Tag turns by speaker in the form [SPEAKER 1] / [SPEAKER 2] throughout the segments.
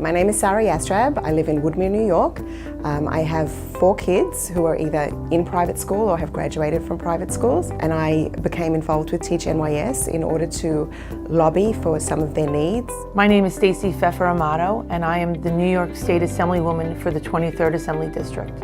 [SPEAKER 1] My name is Sarah Yastrab. I live in Woodmere, New York. I have 4 kids who are either in private school or have graduated from private schools, and I became involved with Teach NYS in order to lobby for some of their needs.
[SPEAKER 2] My name is Stacey Pfeffer Amato, and I am the New York State Assemblywoman for the 23rd Assembly District.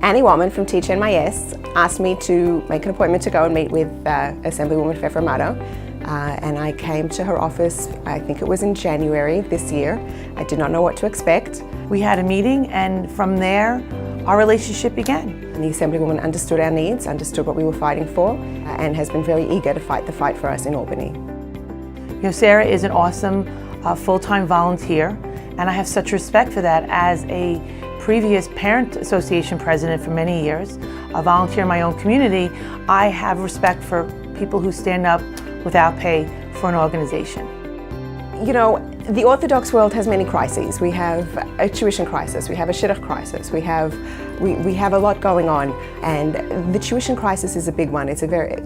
[SPEAKER 1] Annie Waldman from Teach NYS asked me to make an appointment to go and meet with Assemblywoman Pfeffer Amato. And I came to her office, I think it was in January this year. I did not know what to expect.
[SPEAKER 2] We had a meeting, and from there, our relationship began.
[SPEAKER 1] And the Assemblywoman understood our needs, understood what we were fighting for, and has been very eager to fight the fight for us in Albany.
[SPEAKER 2] You know, Sarah is an awesome full-time volunteer, and I have such respect for that. As a previous Parent Association president for many years, a volunteer in my own community, I have respect for people who stand up without pay for an organization.
[SPEAKER 1] You know, the Orthodox world has many crises. We have a tuition crisis, we have a shidduch crisis, we have a lot going on, and the tuition crisis is a big one.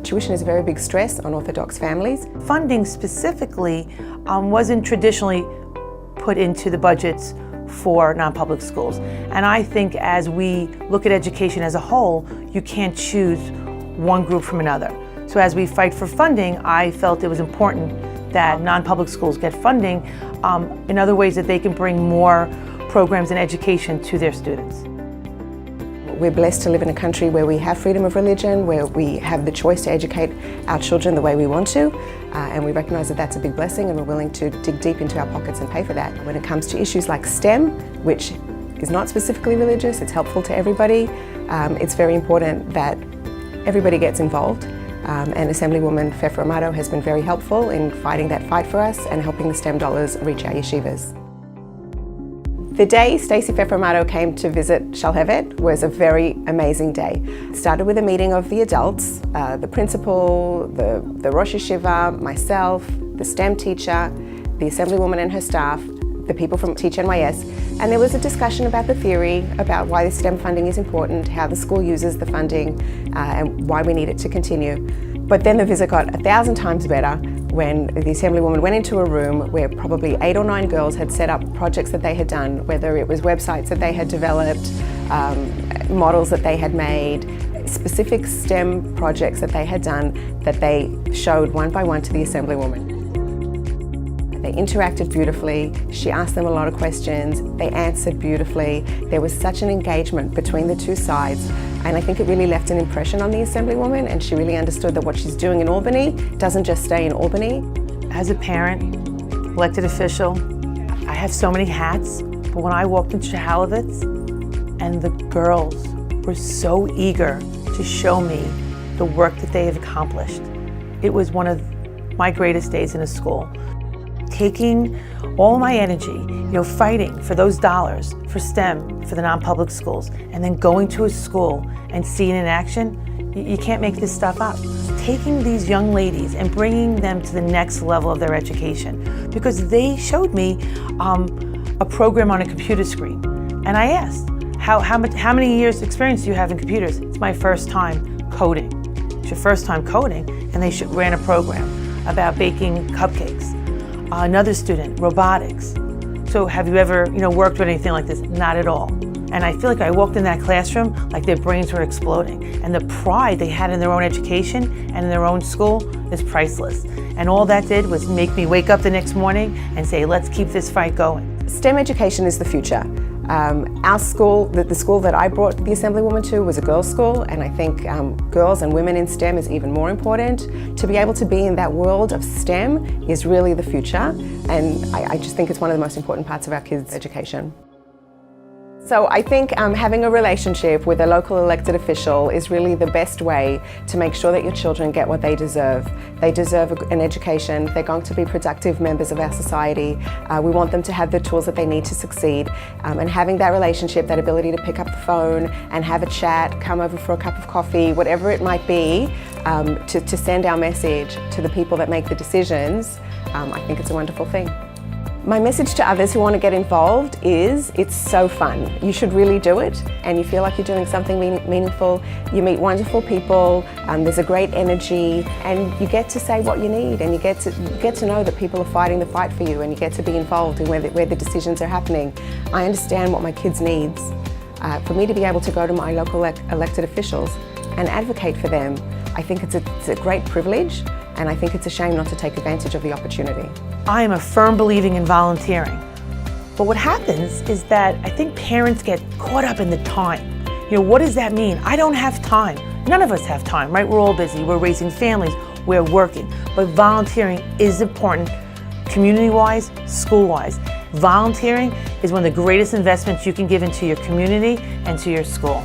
[SPEAKER 1] Tuition is a very big stress on Orthodox families.
[SPEAKER 2] Funding specifically wasn't traditionally put into the budgets for non-public schools, and I think as we look at education as a whole, you can't choose one group from another. So as we fight for funding, I felt it was important that non-public schools get funding in other ways that they can bring more programs and education to their students.
[SPEAKER 1] We're blessed to live in a country where we have freedom of religion, where we have the choice to educate our children the way we want to, and we recognise that that's a big blessing, and we're willing to dig deep into our pockets and pay for that. When it comes to issues like STEM, which is not specifically religious, it's helpful to everybody, it's very important that everybody gets involved. And Assemblywoman Pfeffer Amato has been very helpful in fighting that fight for us and helping the STEM dollars reach our yeshivas. The day Stacey Pfeffer Amato came to visit Shalhevet was a very amazing day. It started with a meeting of the adults, the principal, the Rosh Yeshiva, myself, the STEM teacher, the Assemblywoman and her staff, the people from Teach NYS, and there was a discussion about the theory, about why the STEM funding is important, how the school uses the funding, and why we need it to continue. But then the visit got 1,000 times better when the Assemblywoman went into a room where probably 8 or 9 girls had set up projects that they had done, whether it was websites that they had developed, models that they had made, specific STEM projects that they had done that they showed one by one to the Assemblywoman. They interacted beautifully, she asked them a lot of questions, they answered beautifully. There was such an engagement between the two sides, and I think it really left an impression on the Assemblywoman, and she really understood that what she's doing in Albany doesn't just stay in Albany.
[SPEAKER 2] As a parent, elected official, I have so many hats, but when I walked into Shahalovitz and the girls were so eager to show me the work that they have accomplished, it was one of my greatest days in a school. Taking all my energy, fighting for those dollars for STEM, for the non-public schools, and then going to a school and seeing in action, you can't make this stuff up. Taking these young ladies and bringing them to the next level of their education, because they showed me a program on a computer screen, and I asked, how many years experience do you have in computers? It's my first time coding. It's your first time coding, and they ran a program about baking cupcakes. Another student, robotics. So have you ever, worked with anything like this? Not at all. And I feel like I walked in that classroom like their brains were exploding. And the pride they had in their own education and in their own school is priceless. And all that did was make me wake up the next morning and say, let's keep this fight going.
[SPEAKER 1] STEM education is the future. Our school, the school that I brought the Assemblywoman to, was a girls' school, and I think girls and women in STEM is even more important. To be able to be in that world of STEM is really the future, and I just think it's one of the most important parts of our kids' education. So I think having a relationship with a local elected official is really the best way to make sure that your children get what they deserve. They deserve an education. They're going to be productive members of our society. We want them to have the tools that they need to succeed. And having that relationship, that ability to pick up the phone and have a chat, come over for a cup of coffee, whatever it might be, to send our message to the people that make the decisions, I think it's a wonderful thing. My message to others who want to get involved is it's so fun. You should really do it, and you feel like you're doing something meaningful. You meet wonderful people, there's a great energy, and you get to say what you need, and you get to know that people are fighting the fight for you, and you get to be involved in where the decisions are happening. I understand what my kids' needs. For me to be able to go to my local elected officials and advocate for them, I think it's a great privilege, and I think it's a shame not to take advantage of the opportunity.
[SPEAKER 2] I am a firm believer in volunteering. But what happens is that I think parents get caught up in the time. You know, what does that mean? I don't have time. None of us have time, right? We're all busy. We're raising families. We're working. But volunteering is important, community-wise, school-wise. Volunteering is one of the greatest investments you can give into your community and to your school.